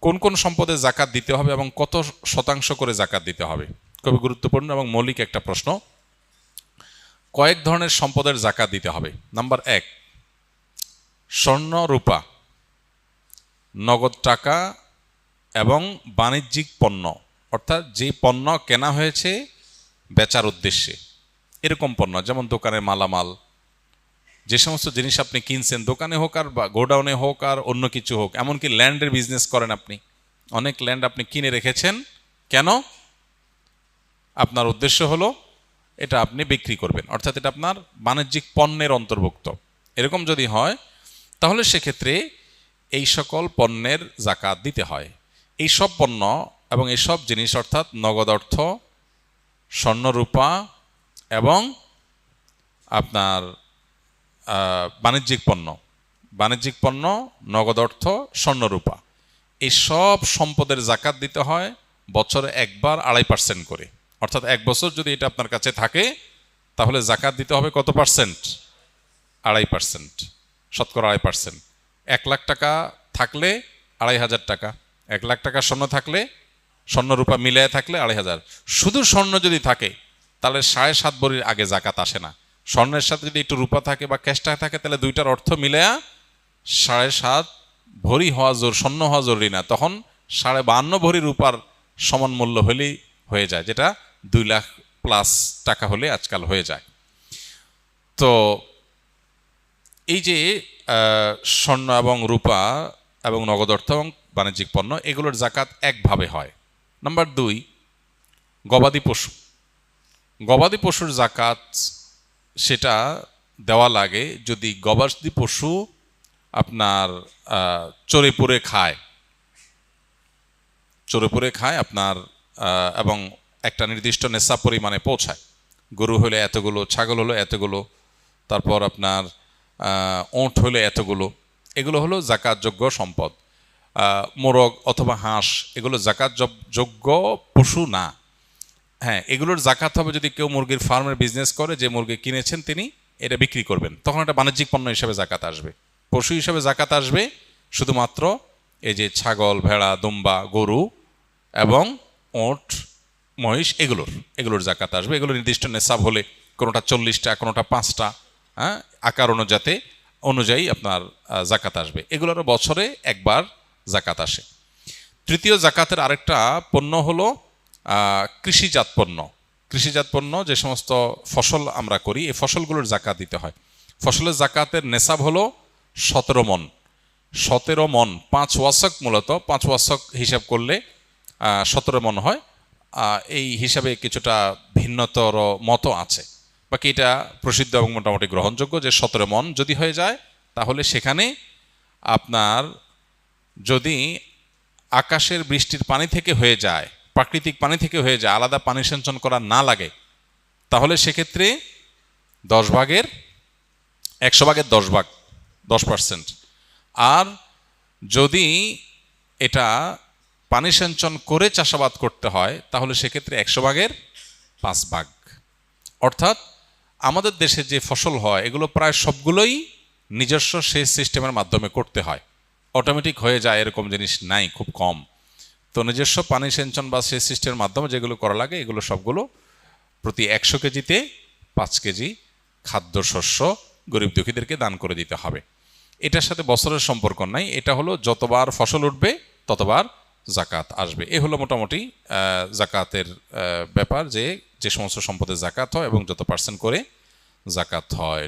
কোন কোন সম্পদে জাকাত দিতে হবে এবং কত শতাংশ করে জাকাত দিতে হবে, খুবই গুরুত্বপূর্ণ এবং মৌলিক একটা প্রশ্ন। কয়েক ধরনের সম্পদের জাকাত দিতে হবে। নাম্বার 1, স্বর্ণ রূপা, নগদ টাকা এবং বাণিজ্যিক পণ্য, অর্থাৎ যে পণ্য কেনা হয়েছে বেচার উদ্দেশ্যে, এরকম পণ্য, যেমন দোকানের মালামাল, যে সমস্ত জিনিস আপনি কিনছেন দোকানে হোক আর বা গোডাউনে হোক আর অন্য কিছু হোক, এমনকি ল্যান্ডের বিজনেস করেন আপনি, অনেক ল্যান্ড আপনি কিনে রেখেছেন, কেন? আপনার উদ্দেশ্য হলো এটা আপনি বিক্রি করবেন, অর্থাৎ এটা আপনার বাণিজ্যিক পণ্যের অন্তর্ভুক্ত। এরকম যদি হয় তাহলে সেক্ষেত্রে এই সকল পণ্যের জাকাত দিতে হয়। এই সব পণ্য এবং এই সব জিনিস অর্থাৎ নগদ অর্থ, স্বর্ণরূপা এবং আপনার বাণিজ্যিক পণ্য, নগদ অর্থ, স্বর্ণরূপা, এই সব সম্পদের জাকাত দিতে হয় বছরে একবার 2.5% করে। অর্থাৎ 1 বছর যদি এটা আপনার কাছে থাকে তাহলে জাকাত দিতে হবে কত পার্সেন্ট? 2.5%, শতকরা 2.5%। 1 লাখ টাকা থাকলে 2,500 টাকা, 1 লাখ টাকা স্বর্ণ থাকলে, স্বর্ণরূপা মিলিয়ে থাকলে 2,500। শুধু স্বর্ণ যদি থাকে তাহলে 7.5 ভরির আগে জাকাত আসে না। স্বর্ণের সাথে যদি একটু রূপা থাকে বা ক্যাশ টাকা থাকে তাহলে দুইটার অর্থ মিলেয়া 7.5 ভরি হওয়া স্বর্ণ হওয়া জরুরি না, তখন 52.5 ভরি রূপার সমান মূল্য হলেই হয়ে যায়, যেটা 2 লাখ প্লাস টাকা হলে আজকাল হয়ে যায়। তো এই যে স্বর্ণ এবং রূপা এবং নগদ অর্থ এবং বাণিজ্যিক পণ্য, এগুলোর জাকাত একভাবে হয়। নাম্বার 2, গবাদি পশুর জাকাত সেটা দেওয়া লাগে যদি গবাদি পশু আপনার চরে পুরে খায় আপনার এবং একটা নির্দিষ্ট নেশা পরিমাণে পৌঁছায়। গরু হলে এতগুলো, ছাগল হলো এতগুলো, তারপর আপনার ওঁট হলে এতগুলো, এগুলো হলো জাকাতযোগ্য সম্পদ। মোরগ অথবা হাঁস এগুলো জাকাতযোগ্য পশু না। হ্যাঁ, এগুলোর জাকাত হবে যদি কেউ মুরগির ফার্মের বিজনেস করে, যে মুরগি কিনেছেন তিনি এটা বিক্রি করবেন, তখন এটা বাণিজ্যিক পণ্য হিসেবে জাকাত আসবে। পশু হিসেবে জাকাত আসবে শুধুমাত্র এই যে ছাগল, ভেড়া, দুম্বা, গরু এবং ওঁট, মহিষ, এগুলোর জাকাত আসবে। এগুলো নির্দিষ্ট নেশাব হলে, কোনোটা 40টা, কোনোটা 5টা, হ্যাঁ, আকার অনুযায়ী আপনার জাকাত আসবে। এগুলোরও বছরে একবার জাকাত আসে। তৃতীয় জাকাতের আরেকটা পণ্য হলো কৃষিজাত পণ্য, যে সমস্ত ফসল আমরা করি এই ফসলগুলোর জাকাত দিতে হয়। ফসলের জাকাতের নেশাব হলো 17 মন, 5 ওয়াসক, মূলত 5 ওয়াসক হিসাব করলে 17 মন হয়। এই হিসাবে কিছুটা ভিন্নতর মত আছে, বাকি এটা প্রসিদ্ধ এবং মোটামুটি গ্রহণযোগ্য যে 17 মন যদি হয়ে যায় তাহলে সেখানে আপনার যদি আকাশের বৃষ্টির পানি থেকে হয়ে যায়, প্রাকৃতিক পানি থেকে হয়ে যায়, আলাদা পানি সিঞ্চন করা না লাগে, তাহলে সেক্ষেত্রে 100 ভাগের 10%। আর যদি এটা পানি সিঞ্চন করে চাষাবাদ করতে হয় তাহলে সেক্ষেত্রে 100 ভাগের 5 ভাগ। অর্থাৎ আমাদের দেশে যে ফসল হয় এগুলো প্রায় সবগুলোই নিজস্ব সেচ সিস্টেমের মাধ্যমে করতে হয়, অটোমেটিক হয়ে যায় এরকম জিনিস নাই, খুব কম। তো নিজস্ব পানি সিঞ্চন বা সেচ সিস্টেমের মাধ্যমে যেগুলো করা লাগে এগুলো সবগুলো প্রতি 100 কেজিতে 5 কেজি খাদ্যশস্য গরিব দুঃখীদেরকে দান করে দিতে হবে। এটার সাথে বছরের সম্পর্ক নাই, এটা হলো যতবার ফসল উঠবে ততবার জাকাত আসবে। এ হলো মোটামুটি জাকাতের ব্যাপার, যে সমস্ত সম্পদের জাকাত হয় এবং যত % করে জাকাত হয়।